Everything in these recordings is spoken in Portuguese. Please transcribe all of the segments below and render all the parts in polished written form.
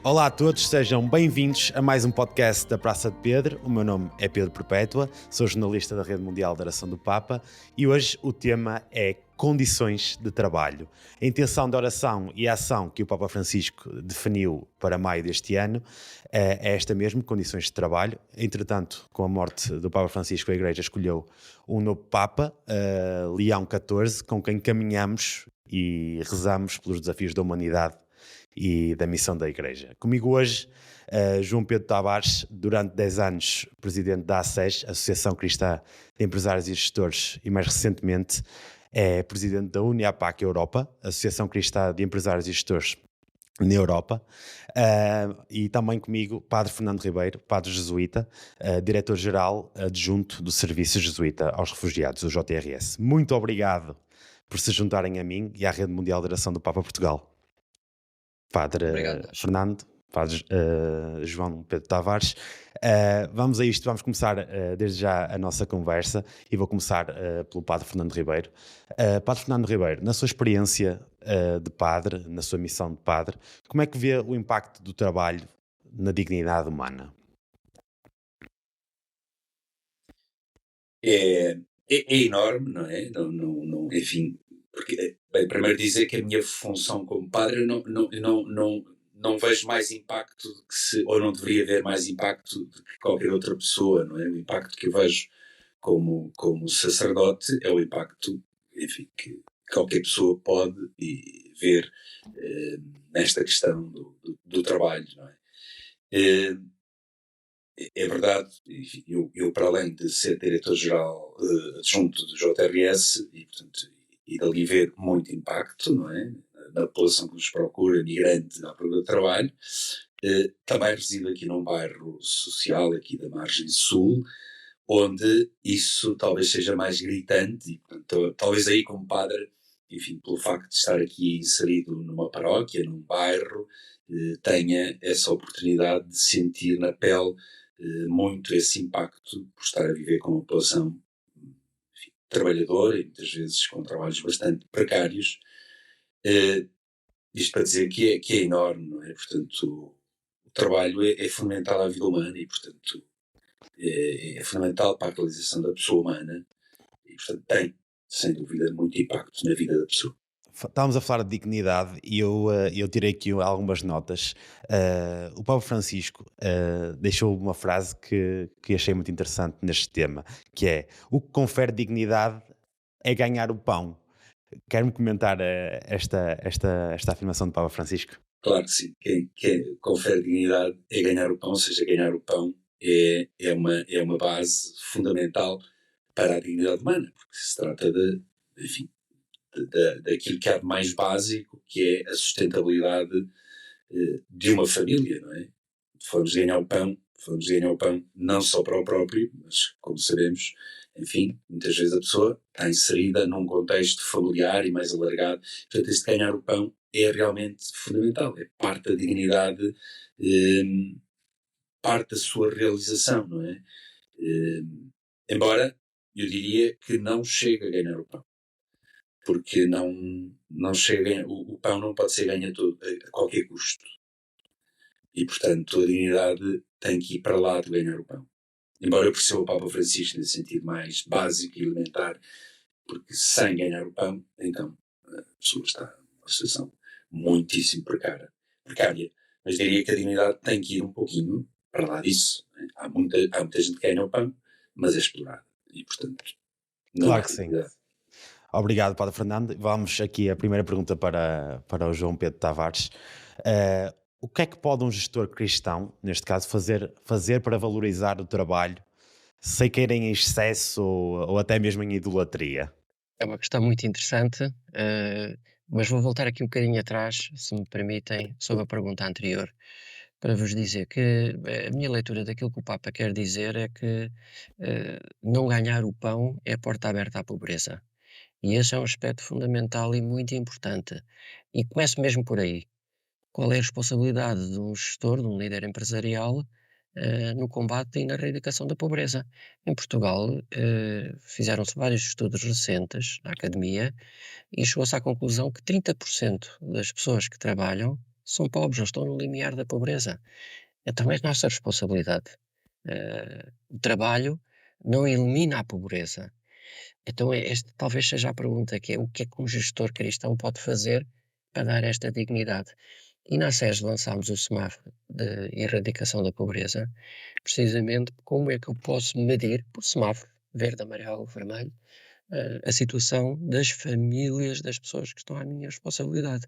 Olá a todos, sejam bem-vindos a mais um podcast da Praça de Pedro. O meu nome é Pedro Perpétua, sou jornalista da Rede Mundial de Oração do Papa e hoje o tema é condições de trabalho. A intenção da oração e a ação que o Papa Francisco definiu para maio deste ano é esta mesmo, condições de trabalho. Entretanto, com a morte do Papa Francisco, a Igreja escolheu um novo Papa, Leão XIV, com quem caminhamos e rezamos pelos desafios da humanidade e da missão da Igreja. Comigo hoje, João Pedro Tavares, durante 10 anos presidente da ACES, Associação Cristã de Empresários e Gestores, e mais recentemente é presidente da UNIAPAC Europa, Associação Cristã de Empresários e Gestores na Europa, e também comigo Padre Fernando Ribeiro, Padre Jesuíta, Diretor-Geral Adjunto do Serviço Jesuíta aos Refugiados, o JRS. Muito obrigado por se juntarem a mim e à Rede Mundial de Oração do Papa Portugal. Padre Obrigado, nós. Fernando, Padre João Pedro Tavares. Vamos a isto, vamos começar desde já a nossa conversa e vou começar pelo Padre Fernando Ribeiro. Padre Fernando Ribeiro, na sua experiência de padre, na sua missão de padre, como é que vê o impacto do trabalho na dignidade humana? É enorme, não é? Enfim, porque, bem, primeiro dizer que a minha função como padre não vejo mais impacto ou não deveria haver mais impacto do que qualquer outra pessoa, não é? O impacto que eu vejo como sacerdote é o impacto, enfim, que qualquer pessoa pode ver nesta questão do trabalho, não é? É verdade, enfim, eu para além de ser diretor-geral adjunto do JRS e dali ver muito impacto, não é? Na população que nos procura, migrante à procura de trabalho, também resido aqui num bairro social, aqui da margem sul, onde isso talvez seja mais gritante e, portanto, talvez aí como padre, enfim, pelo facto de estar aqui inserido numa paróquia, num bairro, tenha essa oportunidade de sentir na pele muito esse impacto por estar a viver com uma população, enfim, trabalhadora e muitas vezes com trabalhos bastante precários. Isto para dizer que é enorme, não é? Portanto, o trabalho é fundamental à vida humana e, portanto, é fundamental para a realização da pessoa humana e, portanto, tem, sem dúvida, muito impacto na vida da pessoa. Estávamos a falar de dignidade e eu tirei aqui algumas notas. O Papa Francisco deixou uma frase que achei muito interessante neste tema, que é: o que confere dignidade é ganhar o pão. Quer-me comentar esta afirmação do Papa Francisco? Claro que sim. Quem confere dignidade é ganhar o pão, ou seja, ganhar o pão é uma base fundamental para a dignidade humana, porque se trata enfim, daquilo que há de mais básico, que é a sustentabilidade de uma família, não é? Falamos de ganhar o pão não só para o próprio, mas, como sabemos, enfim, muitas vezes a pessoa está inserida num contexto familiar e mais alargado. Portanto, este ganhar o pão é realmente fundamental, é parte da dignidade, parte da sua realização, não é? Embora eu diria que não chega a ganhar o pão, porque não chega, o pão não pode ser ganho a qualquer custo. E, portanto, a dignidade tem que ir para lá de ganhar o pão. Embora eu perceba o Papa Francisco nesse sentido mais básico e elementar, porque sem ganhar o pão, então a pessoa está numa situação muitíssimo precária. Mas diria que a dignidade tem que ir um pouquinho para lá disso. Né? Há muita gente que ganha o pão, mas é explorada. E, portanto, não Claro há que sim. dignidade. Obrigado, Padre Fernando. Vamos aqui a primeira pergunta para o João Pedro Tavares. O que é que pode um gestor cristão, neste caso, fazer para valorizar o trabalho, sem cair em excesso ou até mesmo em idolatria? É uma questão muito interessante, mas vou voltar aqui um bocadinho atrás, se me permitem, sobre a pergunta anterior, para vos dizer que a minha leitura daquilo que o Papa quer dizer é que não ganhar o pão é a porta aberta à pobreza. E esse é um aspecto fundamental e muito importante. E começo mesmo por aí. Qual é a responsabilidade de um gestor, de um líder empresarial, no combate e na erradicação da pobreza? Em Portugal, fizeram-se vários estudos recentes na academia e chegou-se à conclusão que 30% das pessoas que trabalham são pobres ou estão no limiar da pobreza. Então é nossa responsabilidade. O trabalho não elimina a pobreza. Então esta talvez seja a pergunta, que é: o que é que um gestor cristão pode fazer para dar esta dignidade? E na SES lançámos o semáforo de erradicação da pobreza, precisamente como é que eu posso medir, por semáforo, verde, amarelo, vermelho, a situação das famílias das pessoas que estão à minha responsabilidade.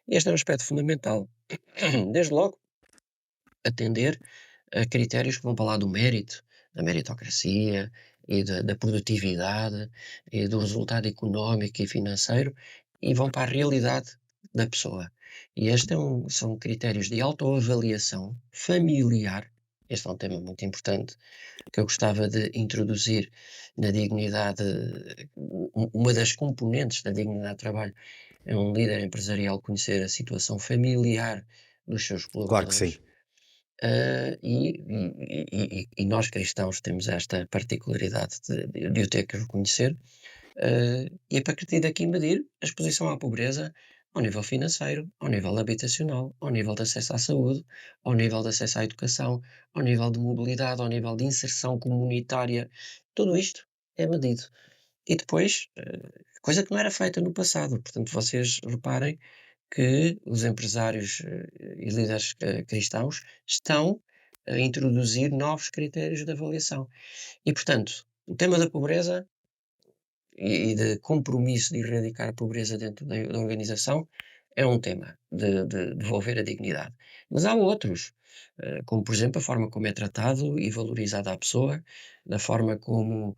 E este é um aspecto fundamental. Desde logo, atender a critérios que vão para lá do mérito, da meritocracia e da produtividade e do resultado económico e financeiro, e vão para a realidade da pessoa. E este são critérios de autoavaliação familiar. Este é um tema muito importante que eu gostava de introduzir na dignidade. Uma das componentes da dignidade de trabalho é um líder empresarial conhecer a situação familiar dos seus Claro que sim. colaboradores. E nós cristãos temos esta particularidade de o ter que reconhecer, e a partir daqui medir a exposição à pobreza ao nível financeiro, ao nível habitacional, ao nível de acesso à saúde, ao nível de acesso à educação, ao nível de mobilidade, ao nível de inserção comunitária. Tudo isto é medido. E depois, coisa que não era feita no passado. Portanto, vocês reparem que os empresários e líderes cristãos estão a introduzir novos critérios de avaliação. E, portanto, o tema da pobreza e de compromisso de erradicar a pobreza dentro da organização é um tema de devolver a dignidade. Mas há outros, como por exemplo a forma como é tratado e valorizada a pessoa, da forma como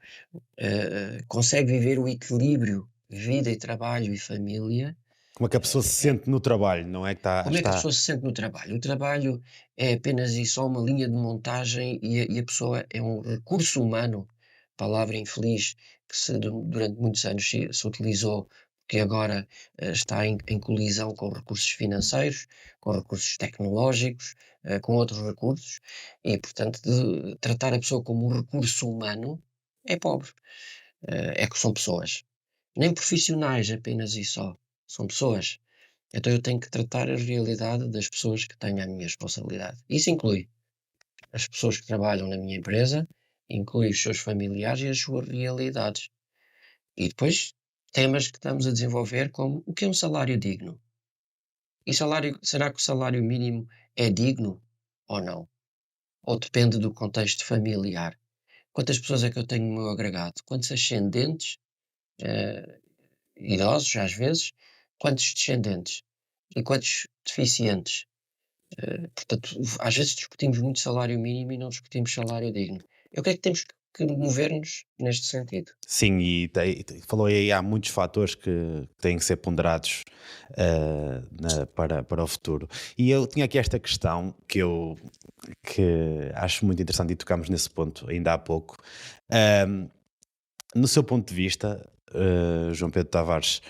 consegue viver o equilíbrio vida e trabalho e família. Como é que a pessoa se sente no trabalho, não é? Que Como é que a pessoa se sente no trabalho? O trabalho é apenas e só uma linha de montagem e a pessoa é um recurso humano, palavra infeliz que durante muitos anos se utilizou, que agora está em colisão com recursos financeiros, com recursos tecnológicos, com outros recursos, e portanto tratar a pessoa como um recurso humano é pobre. É que são pessoas, nem profissionais apenas e só, são pessoas. Então eu tenho que tratar a realidade das pessoas que tenho à minha responsabilidade. Isso inclui as pessoas que trabalham na minha empresa, inclui os seus familiares e as suas realidades. E depois temas que estamos a desenvolver, como o que é um salário digno? E será que o salário mínimo é digno ou não? Ou depende do contexto familiar? Quantas pessoas é que eu tenho no meu agregado? Quantos ascendentes, eh, idosos às vezes? Quantos descendentes? E quantos deficientes? Portanto, às vezes discutimos muito salário mínimo e não discutimos salário digno. Eu creio que temos que mover-nos neste sentido. sim, e falou aí, há muitos fatores que têm que ser ponderados para o futuro. E eu tinha aqui esta questão que acho muito interessante e tocámos nesse ponto ainda há pouco. Ahm, no seu ponto de vista, João Pedro Tavares,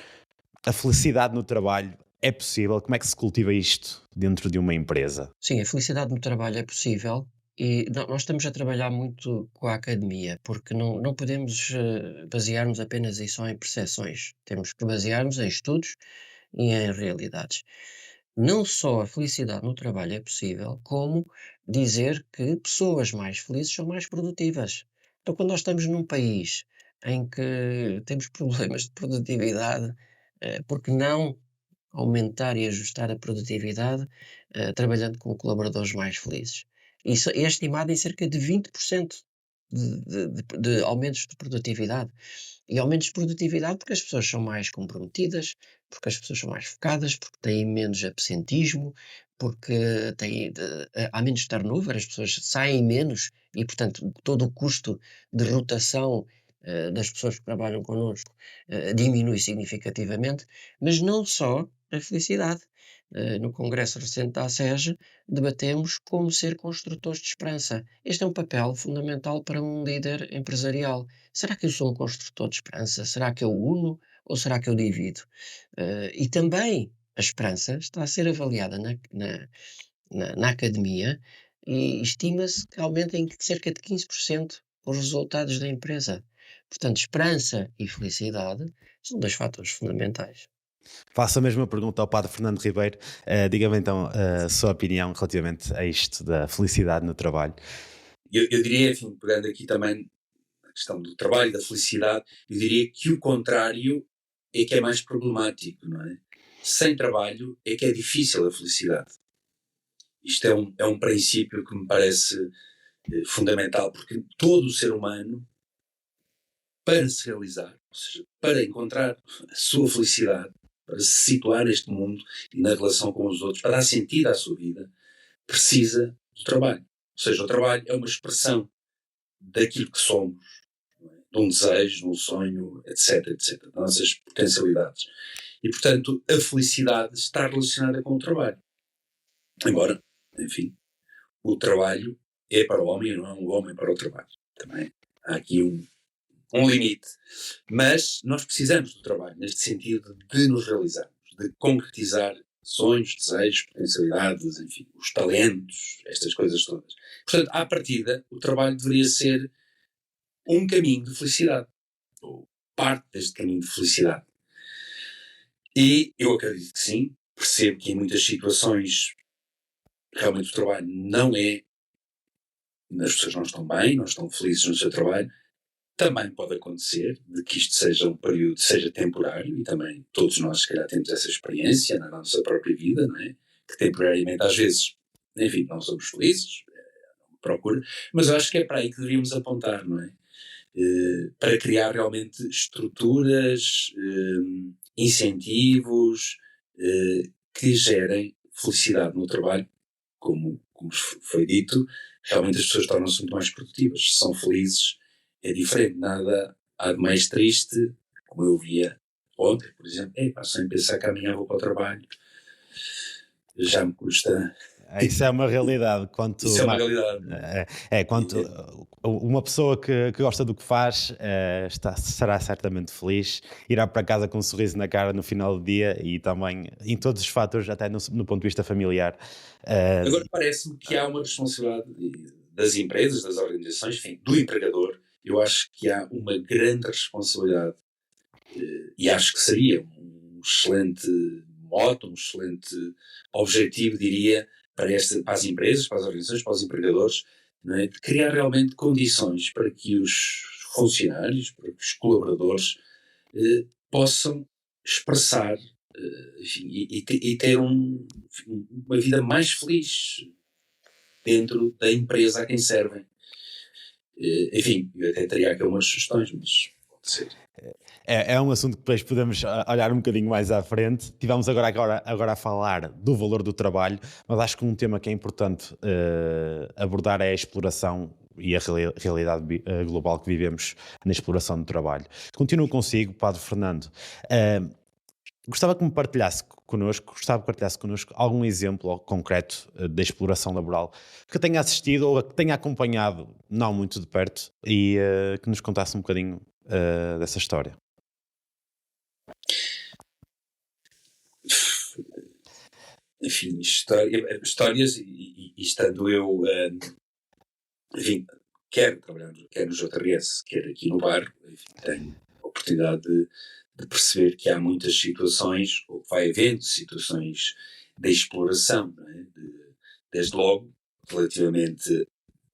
a felicidade no trabalho é possível? Como é que se cultiva isto dentro de uma empresa? Sim, a felicidade no trabalho é possível e nós estamos a trabalhar muito com a academia, porque não podemos basear-nos apenas e só em percepções. Temos que basear-nos em estudos e em realidades. Não só a felicidade no trabalho é possível, como dizer que pessoas mais felizes são mais produtivas. Então, quando nós estamos num país em que temos problemas de produtividade, por que não aumentar e ajustar a produtividade, trabalhando com colaboradores mais felizes? Isso é estimado em cerca de 20% de aumentos de produtividade. E aumentos de produtividade porque as pessoas são mais comprometidas, porque as pessoas são mais focadas, porque têm menos absentismo, porque há menos turnover, as pessoas saem menos e, portanto, todo o custo de rotação das pessoas que trabalham connosco diminui significativamente, mas não só a felicidade. No congresso recente da ASEG, debatemos como ser construtores de esperança. Este é um papel fundamental para um líder empresarial. Será que eu sou um construtor de esperança? Será que eu uno ou será que eu divido? E também a esperança está a ser avaliada na academia e estima-se que aumenta em cerca de 15% os resultados da empresa. Portanto, esperança e felicidade são dois fatores fundamentais. Faço a mesma pergunta ao Padre Fernando Ribeiro. Diga-me então a sua opinião relativamente a isto da felicidade no trabalho. Eu diria, enfim, pegando aqui também a questão do trabalho, da felicidade, eu diria que o contrário é que é mais problemático, não é? Sem trabalho é que é difícil a felicidade. Isto é um princípio que me parece fundamental, porque todo o ser humano, para se realizar, ou seja, para encontrar a sua felicidade, para se situar neste mundo e na relação com os outros, para dar sentido à sua vida, precisa do trabalho. Ou seja, o trabalho é uma expressão daquilo que somos, não é? De um desejo, de um sonho, etc, etc, das nossas potencialidades. E, portanto, a felicidade está relacionada com o trabalho. Embora, enfim, o trabalho é para o homem e não é um homem para o trabalho. Também há aqui um limite. Mas nós precisamos do trabalho, neste sentido de nos realizarmos, de concretizar sonhos, desejos, potencialidades, enfim, os talentos, estas coisas todas. Portanto, à partida, o trabalho deveria ser um caminho de felicidade, ou parte deste caminho de felicidade. E eu acredito que sim, percebo que em muitas situações realmente o trabalho não é, as pessoas não estão bem, não estão felizes no seu trabalho. Também pode acontecer de que isto seja um período, seja temporário, e também todos nós, se calhar, temos essa experiência na nossa própria vida, não é? Que temporariamente, às vezes, enfim, não somos felizes, procura, mas eu acho que é para aí que deveríamos apontar, não é? Para criar realmente estruturas, incentivos que gerem felicidade no trabalho, como foi dito, realmente as pessoas tornam-se muito mais produtivas, se são felizes. É diferente, nada há de mais triste, como eu via ontem, por exemplo, só em pensar que amanhã vou para o trabalho, já me custa. Isso é uma realidade. Isso é uma realidade. Quanto uma pessoa que gosta do que faz será certamente feliz, irá para casa com um sorriso na cara no final do dia e também em todos os fatores, até no ponto de vista familiar. Agora parece-me que há uma responsabilidade das empresas, das organizações, enfim, do empregador. Eu acho que há uma grande responsabilidade e acho que seria um excelente mote, um excelente objetivo, diria, para as empresas, para as organizações, para os empregadores, não é? De criar realmente condições para que os funcionários, para que os colaboradores possam expressar enfim, e ter uma vida mais feliz dentro da empresa a quem servem. Enfim, eu até teria aqui umas sugestões, mas pode ser. É um assunto que depois podemos olhar um bocadinho mais à frente. Tivemos agora a falar do valor do trabalho, mas acho que um tema que é importante abordar é a exploração e a realidade global que vivemos na exploração do trabalho. Continuo consigo, Padre Fernando. Gostava que partilhasse connosco algum exemplo concreto da exploração laboral que tenha assistido ou que tenha acompanhado, não muito de perto, e que nos contasse um bocadinho dessa história. Enfim, histórias e estando eu, enfim, quer trabalhando, quer no JRS, quer aqui no bar, enfim, tenho a oportunidade de perceber que há muitas situações, ou vai havendo situações de exploração, não é? Desde logo, relativamente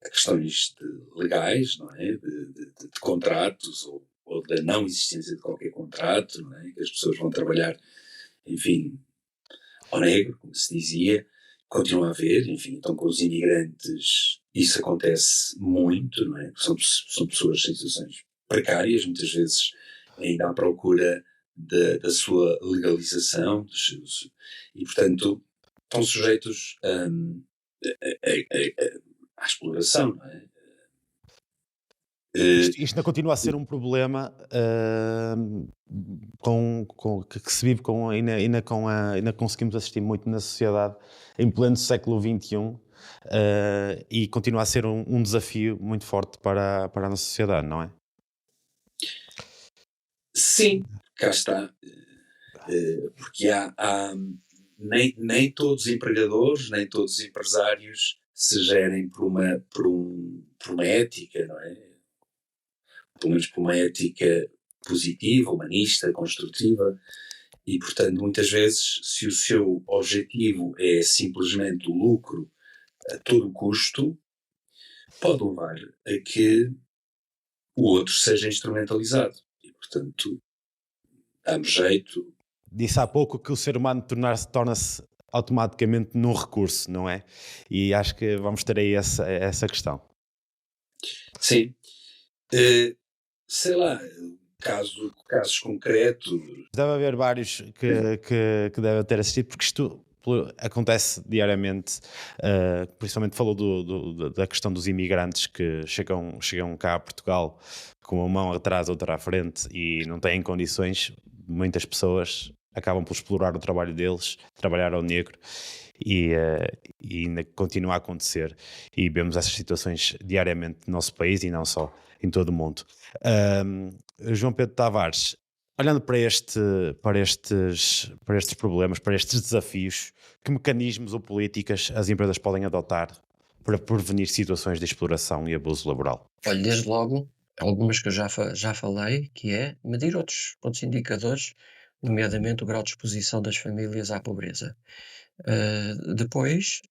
a questões legais, não é? De contratos, ou da não existência de qualquer contrato, não é? Que as pessoas vão trabalhar, enfim, ao negro, como se dizia, continua a haver, enfim, então com os imigrantes isso acontece muito, não é? São pessoas em situações precárias, muitas vezes ainda à procura da sua legalização, e portanto estão sujeitos à exploração, não é? Isto ainda continua a ser um problema que se vive ainda conseguimos assistir muito na sociedade em pleno século XXI e continua a ser um desafio muito forte para a nossa sociedade, não é? Sim, cá está. Porque nem todos os empregadores, nem todos os empresários se gerem por uma ética, não é? Pelo menos por uma ética positiva, humanista, construtiva, E, portanto, muitas vezes, se o seu objetivo é simplesmente o lucro a todo custo, pode levar a que o outro seja instrumentalizado. E, portanto, dá-me jeito. Disse há pouco que o ser humano torna-se automaticamente num recurso, não é? E acho que vamos ter aí essa questão. Sim. Sei lá, casos concretos. Deve haver vários que devem ter assistido, porque isto acontece diariamente. Principalmente falou da questão dos imigrantes que chegam cá a Portugal com uma mão atrás, outra à frente e não têm condições. Muitas pessoas acabam por explorar o trabalho deles, trabalhar ao negro, e ainda continua a acontecer. E vemos essas situações diariamente no nosso país e não só, em todo o mundo. João Pedro Tavares, olhando para estes problemas, para estes desafios, que mecanismos ou políticas as empresas podem adotar para prevenir situações de exploração e abuso laboral? Olha, desde logo, algumas que eu já falei, que é medir outros indicadores, nomeadamente o grau de exposição das famílias à pobreza. Depois,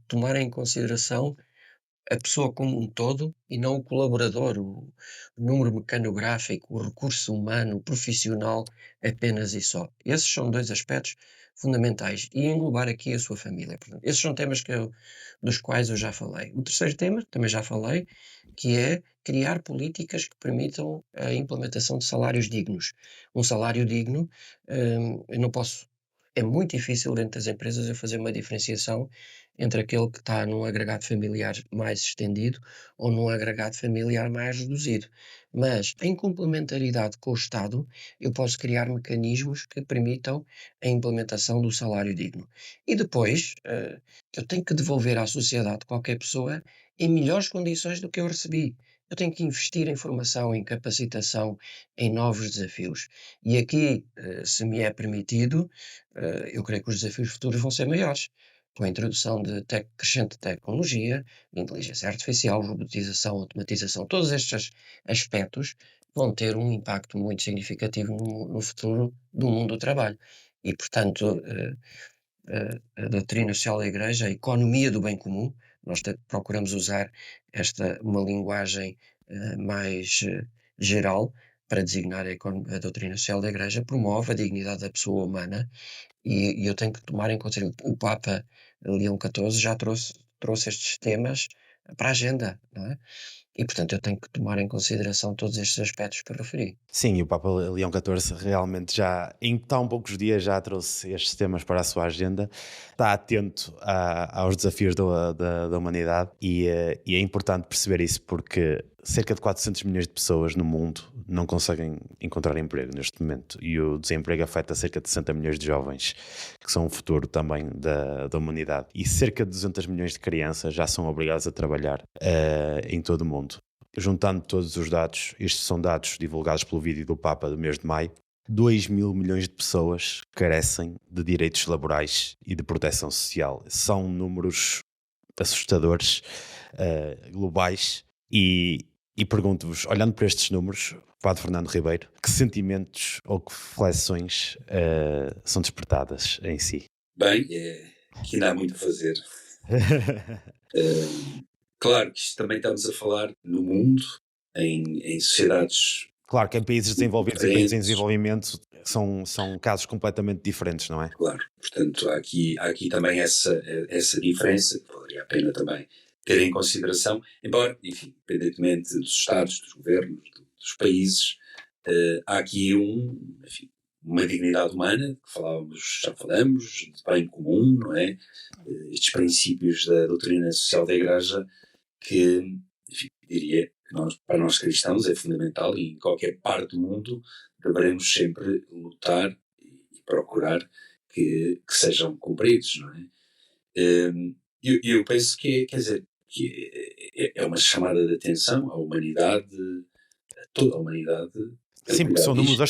tomar em consideração a pessoa como um todo e não o colaborador, o número mecanográfico, o recurso humano, o profissional apenas e só. Esses são dois aspectos fundamentais e englobar aqui a sua família. Portanto, esses são temas dos quais eu já falei. O terceiro tema, também já falei, que é criar políticas que permitam a implementação de salários dignos. Um salário digno, eu não posso. É muito difícil dentro das empresas eu fazer uma diferenciação entre aquele que está num agregado familiar mais estendido ou num agregado familiar mais reduzido. Mas, em complementaridade com o Estado, eu posso criar mecanismos que permitam a implementação do salário digno. E depois, eu tenho que devolver à sociedade qualquer pessoa em melhores condições do que eu recebi. Eu tenho que investir em formação, em capacitação, em novos desafios. E aqui, se me é permitido, eu creio que os desafios futuros vão ser maiores, com a introdução de crescente tecnologia, inteligência artificial, robotização, automatização, todos estes aspectos vão ter um impacto muito significativo no futuro do mundo do trabalho. E, portanto, a doutrina social da Igreja, a economia do bem comum, nós procuramos usar uma linguagem mais geral para designar a doutrina social da Igreja, promove a dignidade da pessoa humana e eu tenho que tomar em consideração. O Papa Leão XIV já trouxe estes temas para a agenda, não é? E, portanto, eu tenho que tomar em consideração todos estes aspectos que eu referi. Sim, e o Papa Leão XIV realmente já, em tão poucos dias, já trouxe estes temas para a sua agenda. Está atento aos desafios da humanidade e é importante perceber isso porque cerca de 400 milhões de pessoas no mundo não conseguem encontrar emprego neste momento e o desemprego afeta cerca de 60 milhões de jovens, que são o futuro também da humanidade. E cerca de 200 milhões de crianças já são obrigadas a trabalhar em todo o mundo. Juntando todos os dados, estes são dados divulgados pelo vídeo do Papa do mês de maio, 2 mil milhões de pessoas carecem de direitos laborais e de proteção social. São números assustadores, globais, e pergunto-vos, olhando para estes números, Padre Fernando Ribeiro, que sentimentos ou que reflexões são despertadas em si? Bem, que ainda há muito a fazer. Claro que isto também estamos a falar no mundo, em sociedades. Claro que em países desenvolvidos e países em desenvolvimento são casos completamente diferentes, não é? Claro, portanto há aqui também essa diferença que valeria a pena também ter em consideração, embora, enfim, independentemente dos Estados, dos governos, dos países, há aqui uma dignidade humana, que já falamos, de bem comum, não é? Estes princípios da doutrina social da Igreja que, enfim, diria que para nós cristãos é fundamental e em qualquer parte do mundo devemos sempre lutar e procurar que sejam cumpridos, não é? Eu penso que quer dizer, que é uma chamada de atenção à humanidade, a toda a humanidade. Sim, porque são números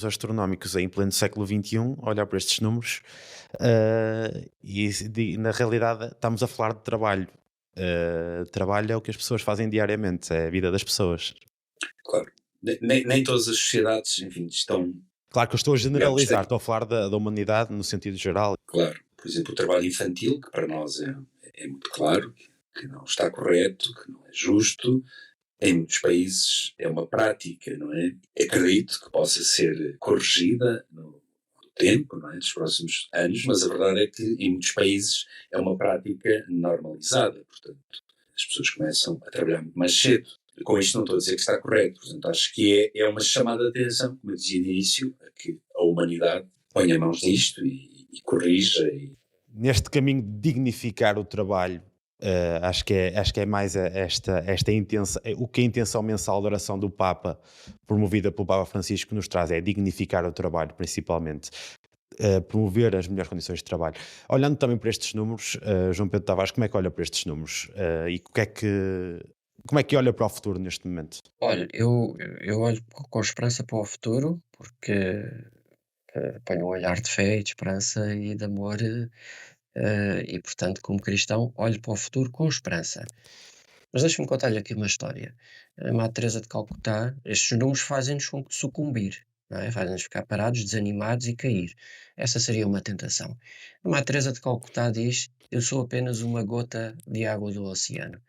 astronómicos em pleno século XXI, olhar para estes números, e na realidade estamos a falar de trabalho. Trabalho é o que as pessoas fazem diariamente, é a vida das pessoas. Claro, nem todas as sociedades, enfim, estão Claro que eu estou a Digamos, generalizar, estou a falar da humanidade no sentido geral. claro, por exemplo, o trabalho infantil, que para nós é muito claro, que não está correto, que não é justo, em muitos países é uma prática, não é? Acredito que possa ser corrigida no tempo, não é? Dos próximos anos, mas a verdade é que em muitos países é uma prática normalizada, portanto, as pessoas começam a trabalhar muito mais cedo. Com isto não estou a dizer que está correto, portanto, acho que é uma chamada de atenção, como eu dizia no início, a que a humanidade ponha mãos nisto e corrija. Neste caminho de dignificar o trabalho, acho que é mais esta intenção, o que a intenção mensal da oração do Papa, promovida pelo Papa Francisco, nos traz, é dignificar o trabalho, principalmente. Promover as melhores condições de trabalho. Olhando também para estes números, João Pedro Tavares, como é que olha para estes números? E como é que olha para o futuro neste momento? Olha, eu olho com esperança para o futuro, porque ponho um olhar de fé e de esperança e de amor, e portanto, como cristão, olho para o futuro com esperança. Mas deixa-me contar-lhe aqui uma história. A Madre Teresa de Calcutá, estes números fazem-nos sucumbir, não é? Fazem-nos ficar parados, desanimados e cair. Essa seria uma tentação. A Madre Teresa de Calcutá diz: eu sou apenas uma gota de água do oceano.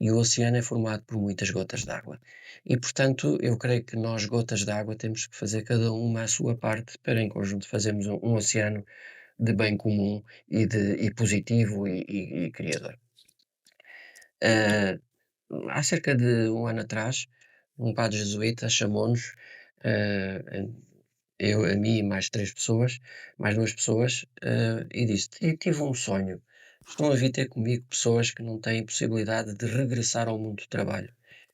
E o oceano é formado por muitas gotas de água. E, portanto, eu creio que nós, gotas de água, temos que fazer cada uma a sua parte para, em conjunto, fazermos um oceano de bem comum e positivo e criador. Ah, Há cerca de um ano atrás, um padre jesuíta chamou-nos, ah, a mim e mais 3 pessoas, mais 2 pessoas, e disse: Tive um sonho. Estão a vir ter comigo pessoas que não têm possibilidade de regressar ao mundo do trabalho.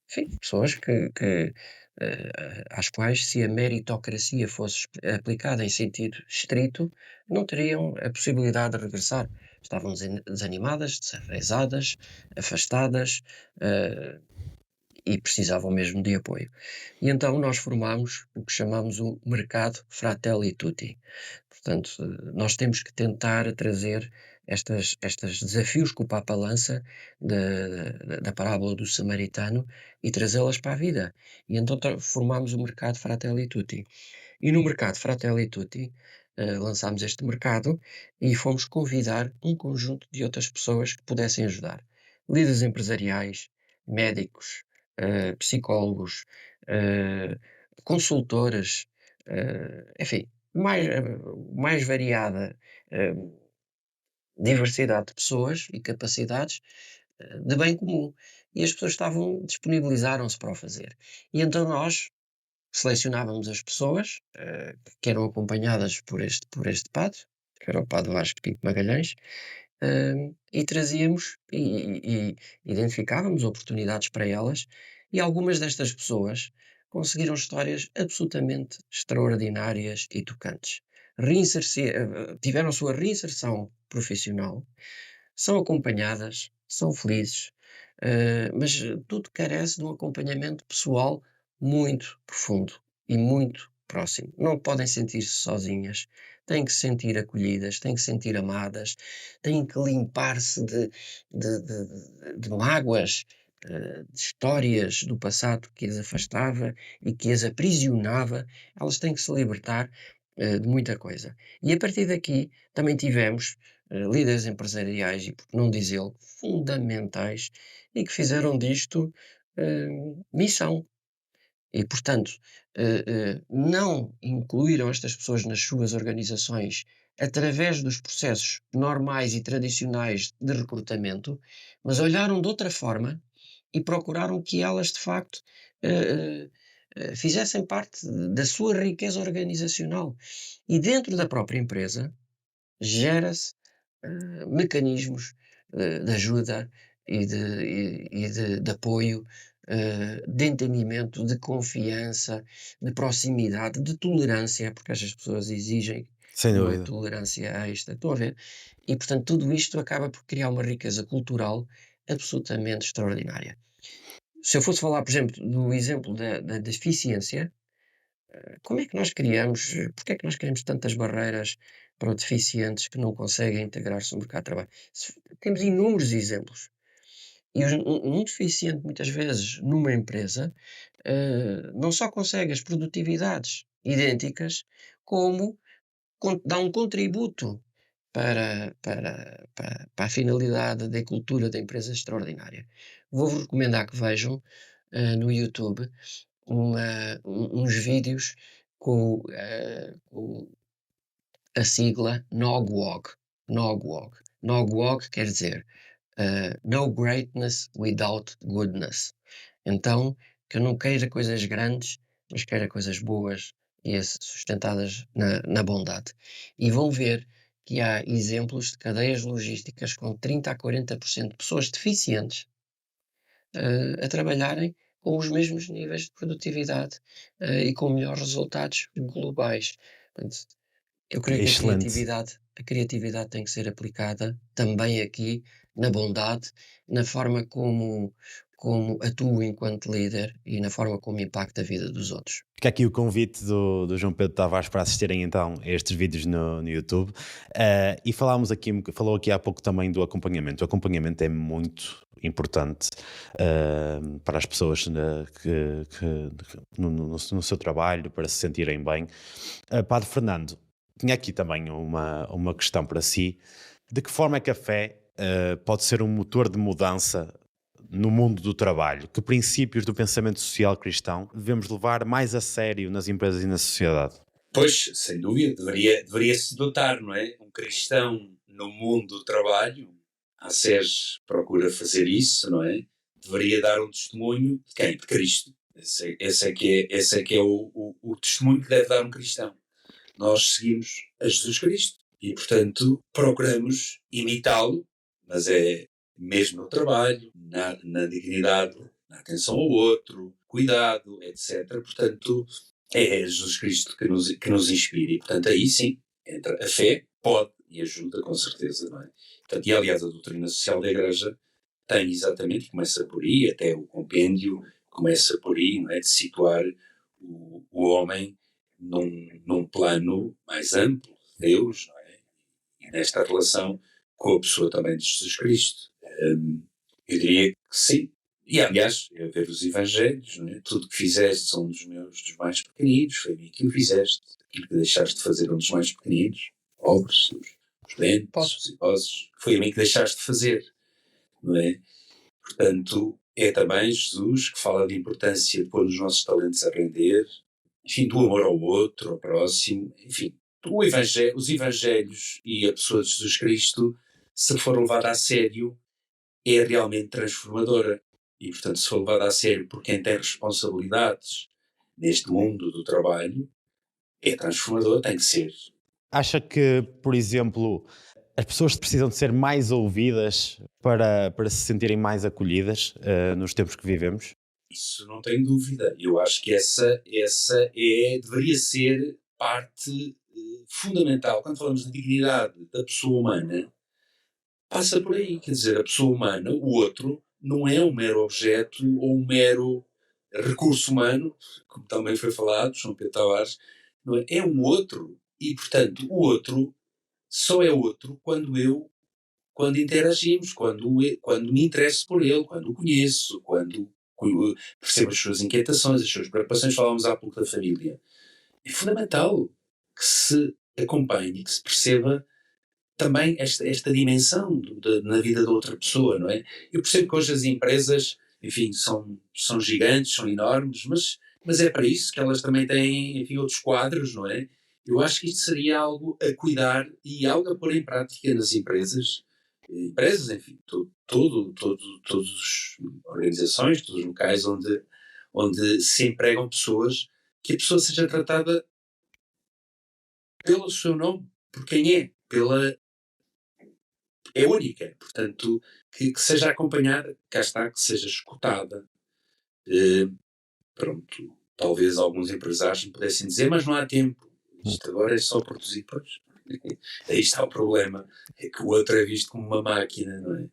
Enfim, pessoas às quais, se a meritocracia fosse aplicada em sentido estrito, não teriam a possibilidade de regressar. Estavam desanimadas, desenraizadas, afastadas, eh, e precisavam mesmo de apoio. E então nós formámos o que chamamos o mercado Fratelli Tutti. Portanto, nós temos que tentar trazer estes desafios que o Papa lança da parábola do samaritano e trazê-las para a vida. E então formámos o mercado Fratelli Tutti. E no mercado Fratelli Tutti, lançámos este mercado e fomos convidar um conjunto de outras pessoas que pudessem ajudar. Líderes empresariais, médicos, psicólogos, eh, consultoras, enfim, mais variada eh, diversidade de pessoas e capacidades de bem comum. E as pessoas disponibilizaram-se para o fazer. E então nós selecionávamos as pessoas que eram acompanhadas por este padre, que era o padre Vasco Pinto Magalhães, e trazíamos e identificávamos oportunidades para elas, e algumas destas pessoas conseguiram histórias absolutamente extraordinárias e tocantes. Tiveram a sua reinserção profissional, são acompanhadas, são felizes, mas tudo carece de um acompanhamento pessoal muito profundo e muito próximo. Não podem sentir-se sozinhas, têm que se sentir acolhidas, têm que se sentir amadas, têm que limpar-se de mágoas, de histórias do passado que as afastava e que as aprisionava. Elas têm que se libertar de muita coisa. E a partir daqui também tivemos líderes empresariais, e por que não dizê-lo, fundamentais, e que fizeram disto missão. E, portanto, não incluíram estas pessoas nas suas organizações através dos processos normais e tradicionais de recrutamento, mas olharam de outra forma e procuraram que elas, de facto, fizessem parte da sua riqueza organizacional. E dentro da própria empresa, gera-se mecanismos de ajuda e de apoio, de entendimento, de confiança, de proximidade, de tolerância, porque estas pessoas exigem Sem uma dúvida. tolerância extra. Estão a ver? E, portanto, tudo isto acaba por criar uma riqueza cultural absolutamente extraordinária. Se eu fosse falar, por exemplo, do exemplo da deficiência, como é que nós criamos, porque é que nós criamos tantas barreiras para os deficientes que não conseguem integrar-se no mercado de trabalho? Temos inúmeros exemplos. E um deficiente, muitas vezes, numa empresa, não só consegue as produtividades idênticas, como dá um contributo para a finalidade da cultura da empresa extraordinária. Vou-vos recomendar que vejam no YouTube uns vídeos com a sigla NOGWOG. NOGWOG. NOGWOG quer dizer No Greatness Without Goodness. Então, que eu não queira coisas grandes, mas queira coisas boas e sustentadas na bondade. E vão ver que há exemplos de cadeias logísticas com 30% a 40% de pessoas deficientes a trabalharem com os mesmos níveis de produtividade e com melhores resultados globais. Portanto, eu creio que Excelente. a criatividade tem que ser aplicada também aqui na bondade, na forma como atuo enquanto líder e na forma como impacta a vida dos outros. Fica aqui o convite do João Pedro Tavares para assistirem então a estes vídeos no YouTube. E falou aqui há pouco também do acompanhamento. O acompanhamento é muito importante para as pessoas no seu trabalho, para se sentirem bem. Padre Fernando, tinha aqui também uma questão para si. De que forma é que a fé pode ser um motor de mudança no mundo do trabalho? Que princípios do pensamento social cristão devemos levar mais a sério nas empresas e na sociedade? Pois, sem dúvida, deveria-se dotar, não é? Um cristão no mundo do trabalho, a SES procura fazer isso, não é? Deveria dar um testemunho de quem? De Cristo. Esse é que é o testemunho que deve dar um cristão. Nós seguimos a Jesus Cristo e, portanto, procuramos imitá-lo, mas é mesmo no trabalho, na dignidade, na atenção ao outro, cuidado, etc. Portanto, é Jesus Cristo que nos inspira e, portanto, aí sim, entra a fé, pode e ajuda, com certeza, não é? Portanto, e aliás, a doutrina social da Igreja tem exatamente, começa por aí, até o compêndio começa por aí, não é? De situar o homem num plano mais amplo, Deus, não é? E nesta relação com a pessoa também de Jesus Cristo. Eu diria que sim. E, aliás, a ver os Evangelhos, não é? Tudo que fizeste são dos mais pequeninos, foi a mim que o fizeste. Aquilo que deixaste de fazer um dos mais pequeninos, pobres, os doentes, os idosos, foi a mim que deixaste de fazer, não é? Portanto, é também Jesus que fala da importância de pôr os nossos talentos a render, enfim, do amor ao outro, ao próximo, enfim. Os Evangelhos e a pessoa de Jesus Cristo, se for levada a sério, é realmente transformadora. E, portanto, se for levada a sério por quem tem responsabilidades neste mundo do trabalho, é transformador, tem que ser. Acha que, por exemplo, as pessoas precisam de ser mais ouvidas para se sentirem mais acolhidas nos tempos que vivemos? Isso não tenho dúvida. Eu acho que essa deveria ser parte fundamental. Quando falamos de dignidade da pessoa humana, passa por aí. Quer dizer, a pessoa humana, o outro, não é um mero objeto ou um mero recurso humano, como também foi falado, João Pedro Tavares, não é? É um outro. E, portanto, o outro só é outro quando interagimos, quando me interesso por ele, quando o conheço, quando percebo as suas inquietações, as suas preocupações. Falávamos há pouco da família. É fundamental que se acompanhe, que se perceba também esta dimensão na vida da outra pessoa, não é? Eu percebo que hoje as empresas, enfim, são gigantes, são enormes, mas é para isso que elas também têm, enfim, outros quadros, não é? Eu acho que isto seria algo a cuidar e algo a pôr em prática nas empresas, enfim, todas as organizações, todos os locais onde se empregam pessoas, que a pessoa seja tratada pelo seu nome, por quem é, é única, portanto, que seja acompanhada, cá está, que seja escutada. Pronto, talvez alguns empresários me pudessem dizer, mas não há tempo, isto agora é só produzir, pois. Aí está o problema, é que o outro é visto como uma máquina, não é?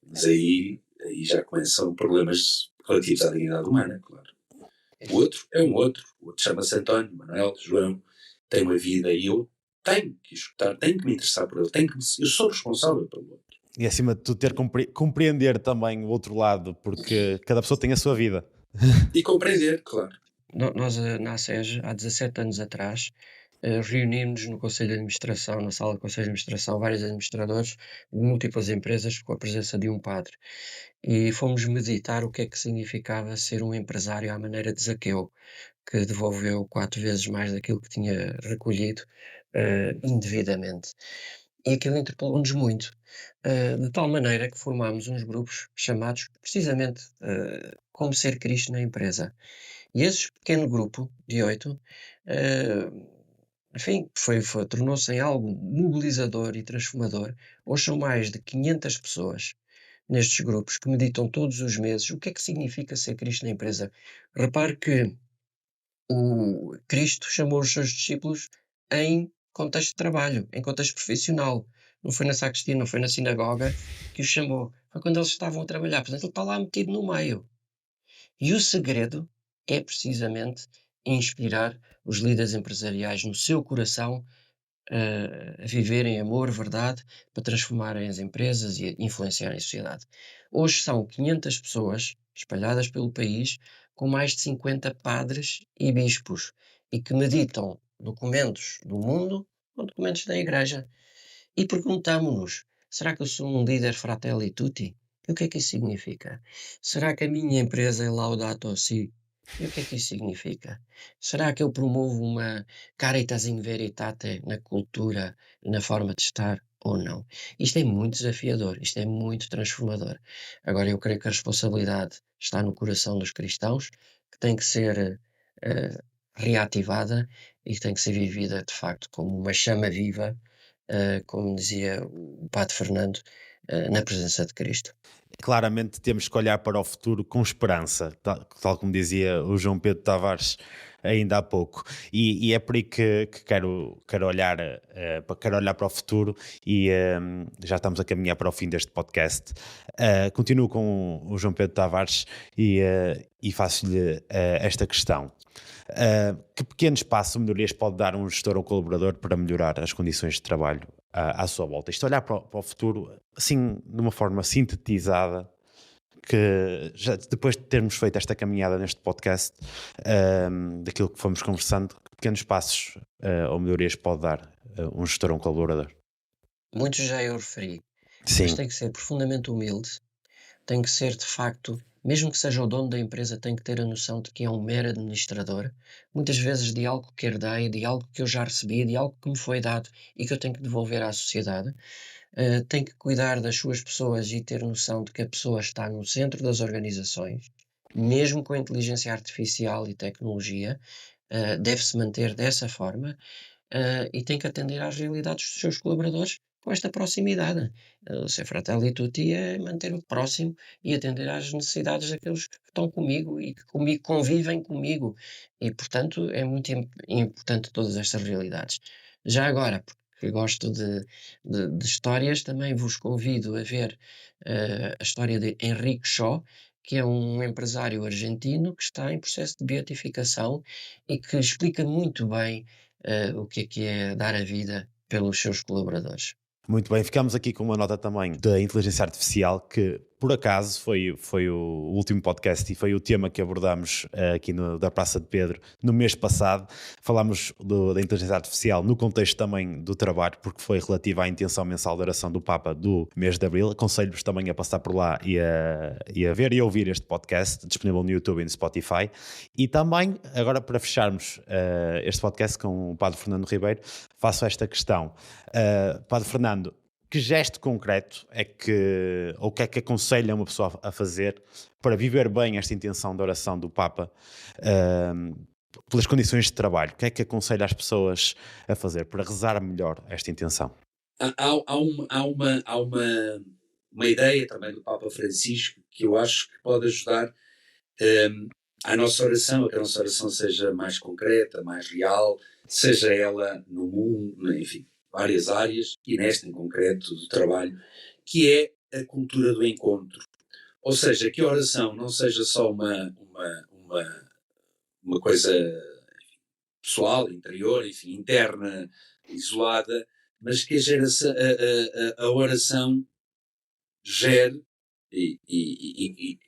Mas aí já começam problemas relativos à dignidade humana, claro. O outro é um outro, o outro chama-se António, Manuel, João, tem uma vida e eu tenho que escutar, tenho que me interessar por ele, eu sou responsável pelo outro. E acima de tudo compreender também o outro lado, porque cada pessoa tem a sua vida. E compreender, claro. Nós na ASEG, há 17 anos atrás, reunimos no Conselho de Administração, na sala do Conselho de Administração, vários administradores de múltiplas empresas com a presença de um padre. E fomos meditar o que é que significava ser um empresário à maneira de Zaqueu, que devolveu 4 vezes mais daquilo que tinha recolhido, indevidamente. E aquilo interpelou-nos muito, de tal maneira que formámos uns grupos chamados precisamente, Como Ser Cristo na Empresa. E esse pequeno grupo de 8, eh, enfim, tornou-se em algo mobilizador e transformador. Hoje são mais de 500 pessoas nestes grupos que meditam todos os meses o que é que significa ser Cristo na empresa. Repare que o Cristo chamou os seus discípulos em contexto de trabalho, em contexto profissional. Não foi na sacristia, não foi na sinagoga que os chamou. Foi quando eles estavam a trabalhar. Portanto, ele está lá metido no meio. E o segredo é precisamente inspirar os líderes empresariais no seu coração a viverem amor, verdade, para transformarem as empresas e influenciarem a sociedade. Hoje são 500 pessoas espalhadas pelo país, com mais de 50 padres e bispos, e que meditam documentos do mundo ou documentos da Igreja. E perguntamos-nos: será que eu sou um líder fratelli tutti? E o que é que isso significa? Será que a minha empresa é laudato si? E o que é que isso significa? Será que eu promovo uma caritas in veritate na cultura e na forma de estar ou não? Isto é muito desafiador, isto é muito transformador. Agora, eu creio que a responsabilidade está no coração dos cristãos, que tem que ser reativada e que tem que ser vivida, de facto, como uma chama viva, como dizia o Padre Fernando, na presença de Cristo. Claramente temos que olhar para o futuro com esperança, tal como dizia o João Pedro Tavares ainda há pouco. E é por aí que quero olhar, quero olhar para o futuro e já estamos a caminhar para o fim deste podcast. Continuo com o João Pedro Tavares e faço-lhe esta questão. Que pequenos passos ou melhorias pode dar um gestor ou colaborador para melhorar as condições de trabalho à sua volta? Isto olhar para o futuro assim de uma forma sintetizada, que já depois de termos feito esta caminhada neste podcast, daquilo que fomos conversando, que pequenos passos ou melhorias pode dar um gestor ou um colaborador? Muitos já eu referi, mas Sim, tem que ser profundamente humilde, tem que ser de facto, mesmo que seja o dono da empresa, tem que ter a noção de que é um mero administrador, muitas vezes de algo que herdei, de algo que eu já recebi, de algo que me foi dado e que eu tenho que devolver à sociedade. Tem que cuidar das suas pessoas e ter noção de que a pessoa está no centro das organizações, mesmo com a inteligência artificial e tecnologia, deve-se manter dessa forma, e tem que atender às realidades dos seus colaboradores com esta proximidade. O ser fratelli tutti é manter-me próximo e atender às necessidades daqueles que estão comigo e que comigo convivem comigo. E, portanto, é muito importante todas estas realidades. Já agora, porque gosto de histórias, também vos convido a ver a história de Henrique Shaw, que é um empresário argentino que está em processo de beatificação e que explica muito bem o que é dar a vida pelos seus colaboradores. muito bem. Ficamos aqui com uma nota também da inteligência artificial, que por acaso foi o último podcast e foi o tema que abordámos aqui da Praça de Pedro no mês passado. Falámos da inteligência artificial no contexto também do trabalho, porque foi relativa à intenção mensal de oração do Papa do mês de Abril. Aconselho-vos também a passar por lá e a ver e a ouvir este podcast, disponível no YouTube e no Spotify. E também, agora para fecharmos este podcast com o Padre Fernando Ribeiro, faço esta questão. Padre Fernando, que gesto concreto é que, ou o que é que aconselha uma pessoa a fazer para viver bem esta intenção de oração do Papa, ahm, pelas condições de trabalho? O que é que aconselha as pessoas a fazer para rezar melhor esta intenção? Há uma ideia também do Papa Francisco que eu acho que pode ajudar à nossa oração, a que a nossa oração seja mais concreta, mais real, seja ela no mundo, enfim, várias áreas, e nesta em concreto do trabalho, que é a cultura do encontro. Ou seja, que a oração não seja só uma coisa pessoal, interior, enfim, interna, isolada, mas que a oração gere e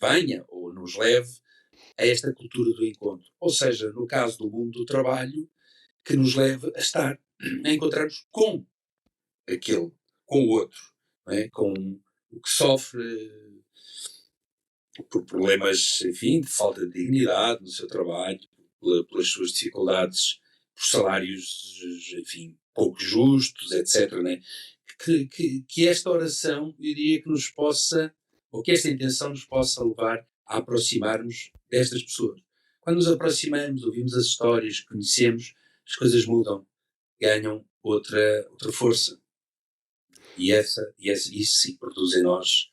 venha ou nos leve a esta cultura do encontro. Ou seja, no caso do mundo do trabalho, que nos leve a estar, a encontrarmos com com o outro, não é? Com o que sofre por problemas, enfim, de falta de dignidade no seu trabalho, pelas suas dificuldades, por salários, enfim, pouco justos, etc. Né? Que esta oração, eu diria que nos possa, ou que esta intenção nos possa levar a aproximarmos destas pessoas. Quando nos aproximamos, ouvimos as histórias, conhecemos, as coisas mudam, ganham outra força. E isso sim produz em nós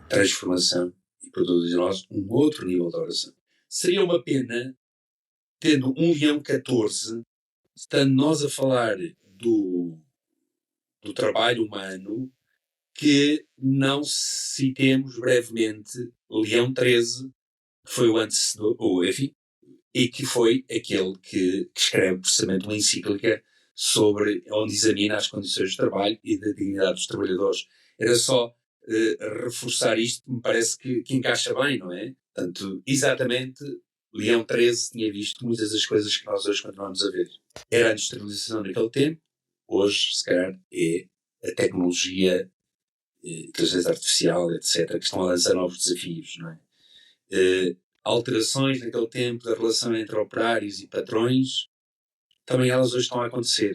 transformação e produz em nós um outro nível de oração. Seria uma pena, tendo um Leão 14, estando nós a falar do trabalho humano, que não citemos brevemente Leão 13, que foi o antecessor, ou enfim, e que foi aquele que escreve precisamente uma encíclica sobre, onde examina as condições de trabalho e da dignidade dos trabalhadores. Era só reforçar isto, me parece que encaixa bem, não é? Portanto, exatamente, Leão 13 tinha visto muitas das coisas que nós hoje continuamos a ver. Era a industrialização naquele tempo, hoje, se calhar, é a tecnologia, inteligência artificial, etc., que estão a lançar novos desafios, não é? Alterações naquele tempo da relação entre operários e patrões, também elas hoje estão a acontecer.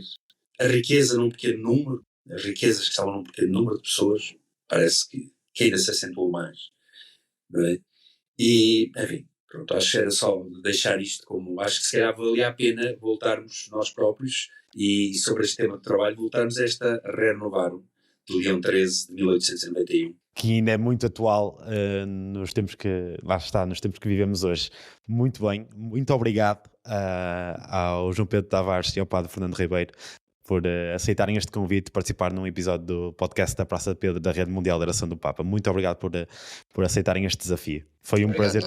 A riqueza num pequeno número, as riquezas que estavam num pequeno número de pessoas, parece que ainda se acentuou mais, não é? E, enfim, pronto, acho que era só deixar isto como, acho que se calhar valia a pena voltarmos nós próprios e sobre este tema de trabalho, voltarmos a esta Renovarum, de Leão 13, de 1891. Que ainda é muito atual nos tempos nos tempos que vivemos hoje. Muito bem, muito obrigado ao João Pedro Tavares e ao Padre Fernando Ribeiro por aceitarem este convite de participar num episódio do podcast da Praça de Pedro da Rede Mundial de Oração do Papa. Muito obrigado por aceitarem este desafio. Foi um prazer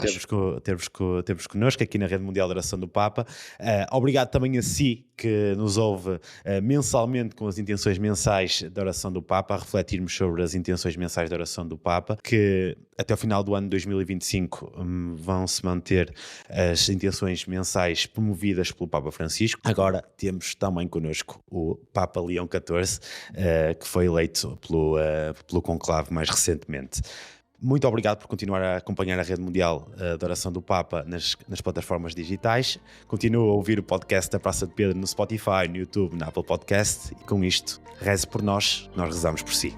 ter-vos connosco aqui na Rede Mundial de Oração do Papa. Obrigado também a si que nos ouve mensalmente com as intenções mensais da Oração do Papa, a refletirmos sobre as intenções mensais da Oração do Papa, que até o final do ano de 2025 vão-se manter as intenções mensais promovidas pelo Papa Francisco. Agora temos também connosco o Papa Leão XIV, que foi eleito pelo conclave mais recentemente. Muito obrigado por continuar a acompanhar a Rede Mundial de Oração do Papa nas plataformas digitais. Continua a ouvir o podcast da Praça de Pedro no Spotify, no YouTube, na Apple Podcast. E com isto, reze por nós rezamos por si.